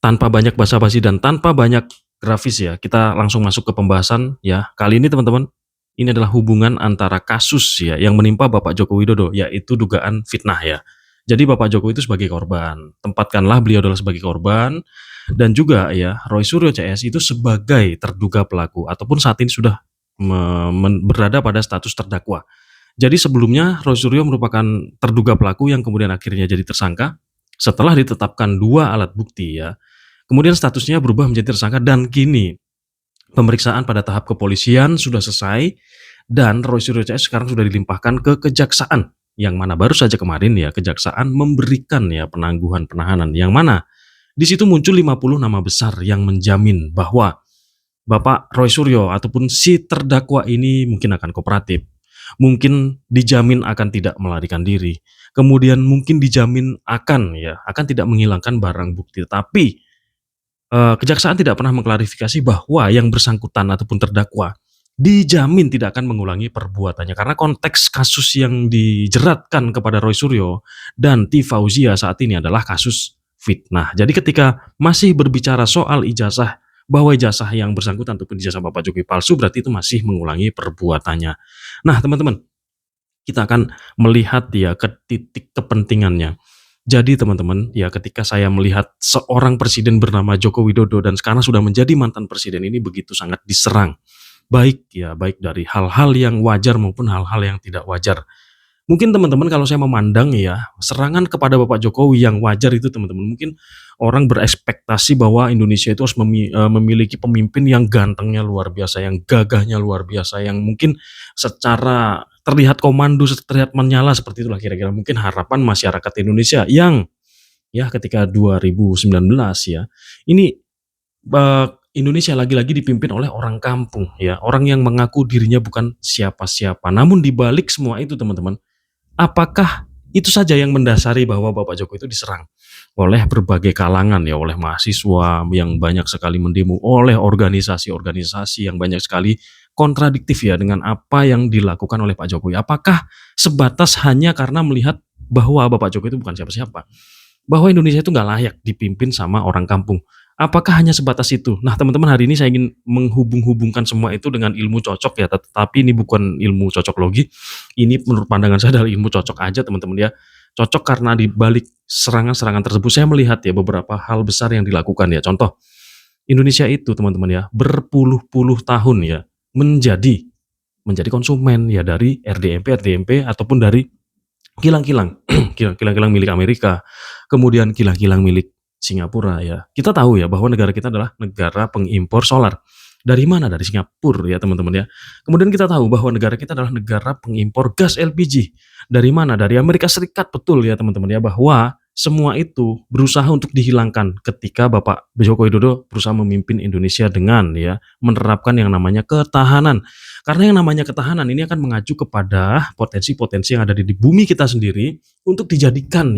tanpa banyak basa-basi dan tanpa banyak grafis ya, kita langsung masuk ke pembahasan ya. Kali ini teman-teman, ini adalah hubungan antara kasus ya yang menimpa Bapak Joko Widodo, yaitu dugaan fitnah ya. Jadi Bapak Jokowi itu sebagai korban, tempatkanlah beliau adalah sebagai korban dan juga ya Roy Suryo CS itu sebagai terduga pelaku ataupun saat ini sudah berada pada status terdakwa. Jadi sebelumnya Roy Suryo merupakan terduga pelaku yang kemudian akhirnya jadi tersangka setelah ditetapkan 2 alat bukti ya. Kemudian statusnya berubah menjadi tersangka dan kini pemeriksaan pada tahap kepolisian sudah selesai dan Roy Suryo CS sekarang sudah dilimpahkan ke kejaksaan, yang mana baru saja kemarin ya kejaksaan memberikan ya penangguhan penahanan, yang mana di situ muncul 50 nama besar yang menjamin bahwa Bapak Roy Suryo ataupun si terdakwa ini mungkin akan kooperatif, mungkin dijamin akan tidak melarikan diri, kemudian mungkin dijamin akan tidak menghilangkan barang bukti. Tapi kejaksaan tidak pernah mengklarifikasi bahwa yang bersangkutan ataupun terdakwa dijamin tidak akan mengulangi perbuatannya karena konteks kasus yang dijeratkan kepada Roy Suryo dan Ti Fauzia saat ini adalah kasus fitnah. Jadi ketika masih berbicara soal ijazah, bahwa ijazah yang bersangkutan ataupun ijazah Bapak Jokowi palsu, berarti itu masih mengulangi perbuatannya. Nah, teman-teman, kita akan melihat ya ke titik kepentingannya. Jadi teman-teman, ya ketika saya melihat seorang presiden bernama Joko Widodo dan sekarang sudah menjadi mantan presiden ini begitu sangat diserang. Baik dari hal-hal yang wajar maupun hal-hal yang tidak wajar. Mungkin teman-teman kalau saya memandang ya, serangan kepada Bapak Jokowi yang wajar itu teman-teman, mungkin orang berekspektasi bahwa Indonesia itu harus memiliki pemimpin yang gantengnya luar biasa, yang gagahnya luar biasa, yang mungkin secara terlihat komando, terlihat menyala seperti itulah kira-kira mungkin harapan masyarakat Indonesia yang ya ketika 2019 ya, ini Indonesia lagi-lagi dipimpin oleh orang kampung ya, orang yang mengaku dirinya bukan siapa-siapa. Namun di balik semua itu teman-teman, apakah itu saja yang mendasari bahwa Bapak Jokowi itu diserang oleh berbagai kalangan ya, oleh mahasiswa yang banyak sekali mendemo, oleh organisasi-organisasi yang banyak sekali kontradiktif ya dengan apa yang dilakukan oleh Pak Jokowi. Apakah sebatas hanya karena melihat bahwa Bapak Jokowi itu bukan siapa-siapa, bahwa Indonesia itu nggak layak dipimpin sama orang kampung? Apakah hanya sebatas itu? Nah, teman-teman, hari ini saya ingin menghubung-hubungkan semua itu dengan ilmu cocok ya, tetapi ini bukan ilmu cocok logi. Ini menurut pandangan saya adalah ilmu cocok aja, teman-teman ya. Cocok karena di balik serangan-serangan tersebut saya melihat ya beberapa hal besar yang dilakukan ya. Contoh, Indonesia itu teman-teman ya, berpuluh-puluh tahun ya menjadi konsumen ya dari RDMP ataupun dari kilang-kilang, kilang-kilang milik Amerika, kemudian kilang-kilang milik Singapura ya. Kita tahu ya bahwa negara kita adalah negara pengimpor solar. Dari mana? Dari Singapura ya teman-teman ya. Kemudian kita tahu bahwa negara kita adalah negara pengimpor gas LPG. Dari mana? Dari Amerika Serikat, betul ya teman-teman ya, bahwa semua itu berusaha untuk dihilangkan ketika Bapak Joko Widodo berusaha memimpin Indonesia dengan ya menerapkan yang namanya ketahanan. Karena yang namanya ketahanan ini akan mengacu kepada potensi-potensi yang ada di bumi kita sendiri untuk dijadikan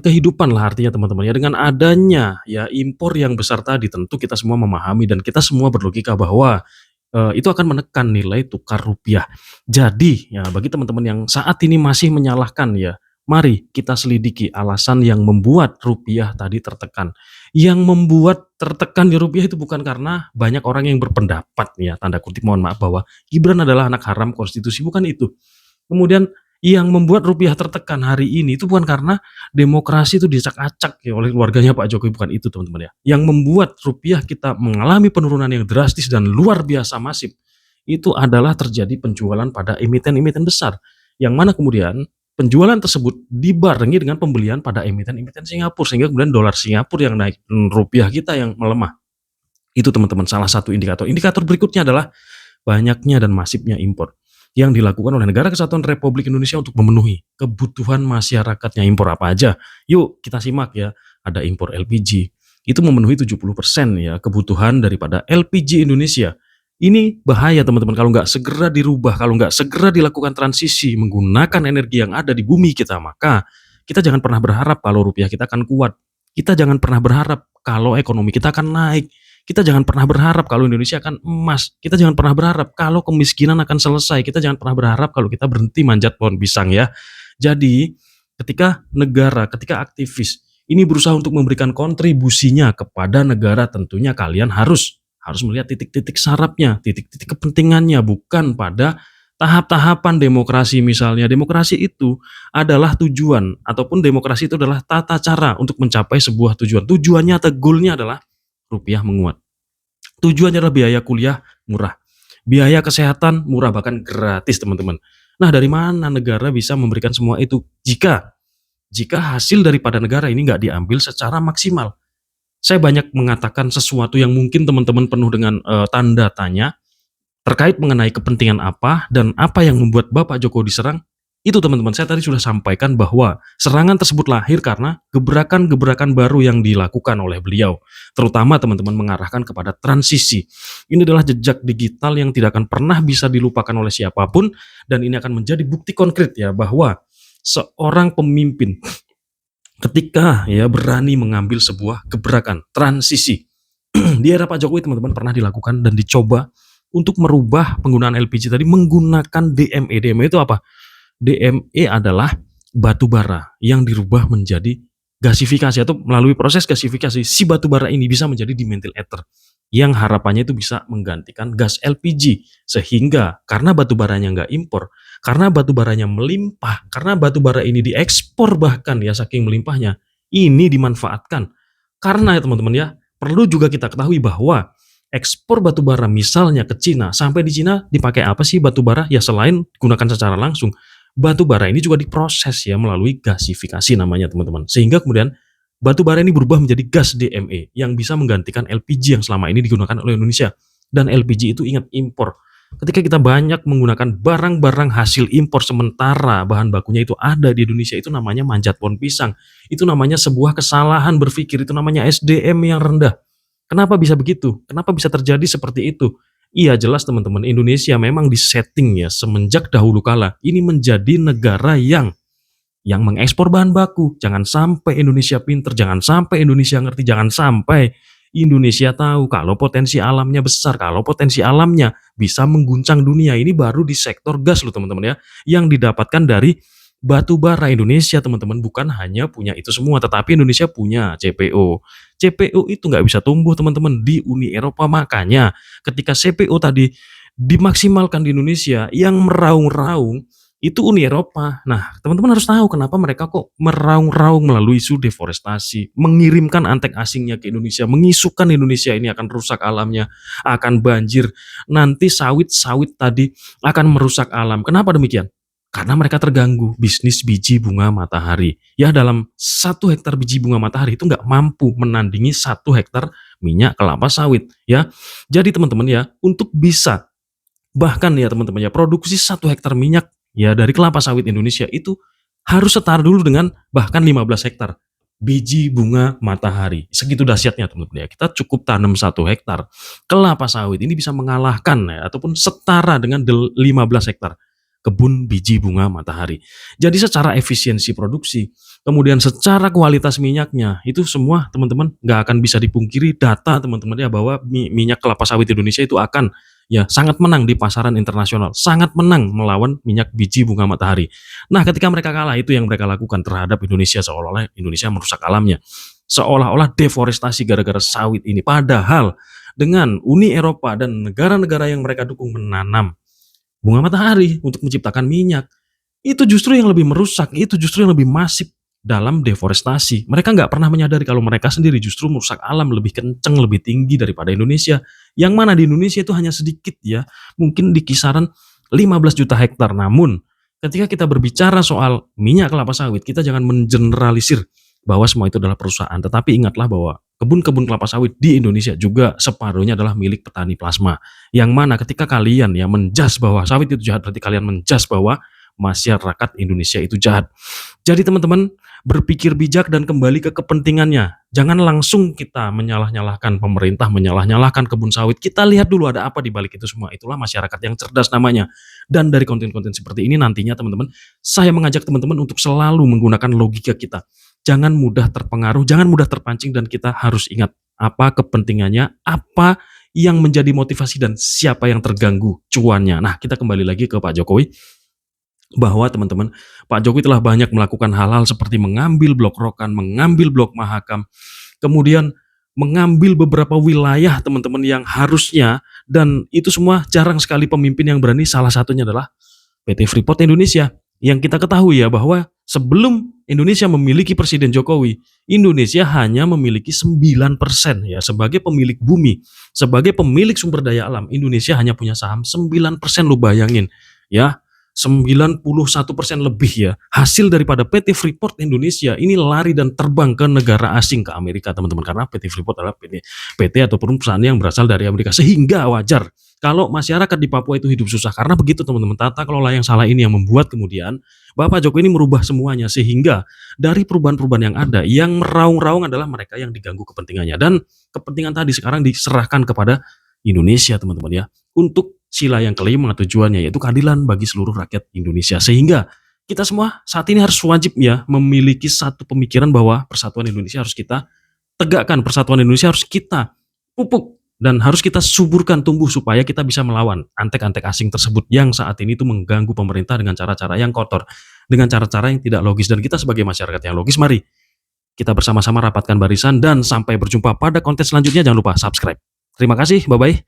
kehidupan lah artinya teman-teman ya. Dengan adanya ya impor yang besar tadi, tentu kita semua memahami dan kita semua berlogika bahwa itu akan menekan nilai tukar rupiah. Jadi ya bagi teman-teman yang saat ini masih menyalahkan ya, mari kita selidiki alasan yang membuat rupiah tadi tertekan. Yang membuat tertekan di rupiah itu bukan karena banyak orang yang berpendapat ya, tanda kutip mohon maaf, bahwa Gibran adalah anak haram konstitusi, bukan itu. Kemudian yang membuat rupiah tertekan hari ini itu bukan karena demokrasi itu dicak-acak ya oleh keluarganya Pak Jokowi, bukan itu teman-teman ya. Yang membuat rupiah kita mengalami penurunan yang drastis dan luar biasa masif, itu adalah terjadi penjualan pada emiten-emiten besar. Yang mana kemudian penjualan tersebut dibarengi dengan pembelian pada emiten-emiten Singapura, sehingga kemudian dolar Singapura yang naik, rupiah kita yang melemah. Itu teman-teman salah satu indikator. Indikator berikutnya adalah banyaknya dan masifnya impor yang dilakukan oleh Negara Kesatuan Republik Indonesia untuk memenuhi kebutuhan masyarakatnya. Impor apa aja? Yuk kita simak ya. Ada impor LPG. Itu memenuhi 70% ya kebutuhan daripada LPG Indonesia. Ini bahaya teman-teman kalau nggak segera dirubah, kalau nggak segera dilakukan transisi menggunakan energi yang ada di bumi kita, maka kita jangan pernah berharap kalau rupiah kita akan kuat. Kita jangan pernah berharap kalau ekonomi kita akan naik. Kita jangan pernah berharap kalau Indonesia akan emas. Kita jangan pernah berharap kalau kemiskinan akan selesai. Kita jangan pernah berharap kalau kita berhenti manjat pohon pisang ya. Jadi ketika negara, ketika aktivis Ini berusaha untuk memberikan kontribusinya kepada negara, tentunya kalian harus melihat titik-titik sarafnya, titik-titik kepentingannya, bukan pada tahap-tahapan demokrasi misalnya. Demokrasi itu adalah tujuan, ataupun demokrasi itu adalah tata cara untuk mencapai sebuah tujuan. Tujuannya atau goal-nya adalah rupiah menguat. Tujuannya adalah biaya kuliah murah, biaya kesehatan murah, bahkan gratis, teman-teman. Nah, dari mana negara bisa memberikan semua itu jika hasil daripada negara ini nggak diambil secara maksimal? Saya banyak mengatakan sesuatu yang mungkin teman-teman penuh dengan tanda tanya terkait mengenai kepentingan apa dan apa yang membuat Bapak Jokowi diserang. Itu teman-teman, saya tadi sudah sampaikan bahwa serangan tersebut lahir karena gebrakan-gebrakan baru yang dilakukan oleh beliau, terutama teman-teman mengarahkan kepada transisi. Ini adalah jejak digital yang tidak akan pernah bisa dilupakan oleh siapapun, dan ini akan menjadi bukti konkret ya bahwa seorang pemimpin ketika ya berani mengambil sebuah gebrakan transisi di era Pak Jokowi, teman-teman, pernah dilakukan dan dicoba untuk merubah penggunaan LPG tadi menggunakan DME. DME itu apa? DME adalah batu bara yang dirubah menjadi gasifikasi, atau melalui proses gasifikasi si batu bara ini bisa menjadi dimethyl ether yang harapannya itu bisa menggantikan gas LPG, sehingga karena batu baranya nggak impor, karena batu baranya melimpah, karena batu bara ini diekspor, bahkan ya saking melimpahnya ini dimanfaatkan. Karena ya teman-teman ya, perlu juga kita ketahui bahwa ekspor batu bara misalnya ke Cina, sampai di Cina dipakai apa sih batu bara? Ya selain digunakan secara langsung, batu bara ini juga diproses ya melalui gasifikasi namanya, teman-teman. Sehingga kemudian batu bara ini berubah menjadi gas DME yang bisa menggantikan LPG yang selama ini digunakan oleh Indonesia. Dan LPG itu ingat impor. Ketika kita banyak menggunakan barang-barang hasil impor sementara bahan bakunya itu ada di Indonesia, itu namanya manjat pohon pisang. Itu namanya sebuah kesalahan berpikir, itu namanya SDM yang rendah. Kenapa bisa begitu? Kenapa bisa terjadi seperti itu? Iya, jelas teman-teman, Indonesia memang disetting ya semenjak dahulu kala ini menjadi negara yang mengekspor bahan baku. Jangan sampai Indonesia pinter, jangan sampai Indonesia ngerti, jangan sampai Indonesia tahu kalau potensi alamnya besar, kalau potensi alamnya bisa mengguncang dunia. Ini baru di sektor gas loh teman-teman ya, yang didapatkan dari batu bara. Indonesia teman-teman bukan hanya punya itu semua, tetapi Indonesia punya CPO. CPO itu nggak bisa tumbuh teman-teman di Uni Eropa, makanya ketika CPO tadi dimaksimalkan di Indonesia, yang meraung-raung itu Uni Eropa. Nah, teman-teman harus tahu kenapa mereka kok meraung-raung melalui isu deforestasi, mengirimkan antek asingnya ke Indonesia, mengisukan Indonesia ini akan rusak alamnya, akan banjir, nanti sawit-sawit tadi akan merusak alam. Kenapa demikian? Karena mereka terganggu bisnis biji bunga matahari. Ya, dalam 1 hektar biji bunga matahari itu nggak mampu menandingi 1 hektar minyak kelapa sawit. Ya, jadi teman-teman ya, untuk bisa bahkan ya teman-teman ya, produksi 1 hektar minyak ya dari kelapa sawit Indonesia itu harus setara dulu dengan bahkan 15 hektar biji bunga matahari. Segitu dahsyatnya teman-teman ya. Kita cukup tanam 1 hektar kelapa sawit ini bisa mengalahkan ya, ataupun setara dengan 15 hektar kebun biji bunga matahari. Jadi secara efisiensi produksi, kemudian secara kualitas minyaknya, itu semua teman-teman nggak akan bisa dipungkiri data teman-teman ya, bahwa minyak kelapa sawit Indonesia itu akan ya sangat menang di pasaran internasional, sangat menang melawan minyak biji bunga matahari. Nah, ketika mereka kalah, itu yang mereka lakukan terhadap Indonesia, seolah-olah Indonesia merusak alamnya, seolah-olah deforestasi gara-gara sawit ini. Padahal dengan Uni Eropa dan negara-negara yang mereka dukung menanam bunga matahari untuk menciptakan minyak, itu justru yang lebih merusak, itu justru yang lebih masif dalam deforestasi. Mereka nggak pernah menyadari kalau mereka sendiri justru merusak alam lebih kenceng, lebih tinggi daripada Indonesia. Yang mana di Indonesia itu hanya sedikit ya, mungkin di kisaran 15 juta hektar. Namun ketika kita berbicara soal minyak kelapa sawit, kita jangan mengeneralisir bahwa semua itu adalah perusahaan. Tetapi ingatlah bahwa kebun-kebun kelapa sawit di Indonesia juga separuhnya adalah milik petani plasma. Yang mana ketika kalian ya menjas bahwa sawit itu jahat, berarti kalian menjas bahwa masyarakat Indonesia itu jahat. Jadi teman-teman, berpikir bijak dan kembali ke kepentingannya. Jangan langsung kita menyalah-nyalahkan pemerintah, menyalah-nyalahkan kebun sawit. Kita lihat dulu ada apa di balik itu semua. Itulah masyarakat yang cerdas namanya. Dan dari konten-konten seperti ini nantinya teman-teman, saya mengajak teman-teman untuk selalu menggunakan logika kita. Jangan mudah terpengaruh, jangan mudah terpancing, dan kita harus ingat apa kepentingannya, apa yang menjadi motivasi, dan siapa yang terganggu cuannya. Nah, kita kembali lagi ke Pak Jokowi. bahwa teman-teman, Pak Jokowi telah banyak melakukan hal-hal seperti mengambil blok Rokan, mengambil blok Mahakam, kemudian mengambil beberapa wilayah teman-teman yang harusnya, dan itu semua jarang sekali pemimpin yang berani, salah satunya adalah PT Freeport Indonesia. Yang kita ketahui ya bahwa sebelum Indonesia memiliki Presiden Jokowi, Indonesia hanya memiliki 9% ya sebagai pemilik bumi, sebagai pemilik sumber daya alam. Indonesia hanya punya saham 9%, lu bayangin ya. 91% lebih ya hasil daripada PT Freeport Indonesia ini lari dan terbang ke negara asing, ke Amerika teman-teman, karena PT Freeport adalah PT ataupun perusahaan yang berasal dari Amerika, sehingga wajar kalau masyarakat di Papua itu hidup susah. Karena begitu teman-teman, tata kelola yang salah ini yang membuat kemudian Bapak Jokowi ini merubah semuanya, sehingga dari perubahan-perubahan yang ada, yang meraung-raung adalah mereka yang diganggu kepentingannya, dan kepentingan tadi sekarang diserahkan kepada Indonesia teman-teman ya, untuk sila yang kelima tujuannya, yaitu keadilan bagi seluruh rakyat Indonesia. Sehingga kita semua saat ini harus wajib ya memiliki satu pemikiran bahwa persatuan Indonesia harus kita tegakkan, persatuan Indonesia harus kita pupuk dan harus kita suburkan tumbuh supaya kita bisa melawan antek-antek asing tersebut yang saat ini itu mengganggu pemerintah dengan cara-cara yang kotor, dengan cara-cara yang tidak logis. Dan kita sebagai masyarakat yang logis, mari kita bersama-sama rapatkan barisan, dan sampai berjumpa pada konten selanjutnya. Jangan lupa subscribe. Terima kasih, bye-bye.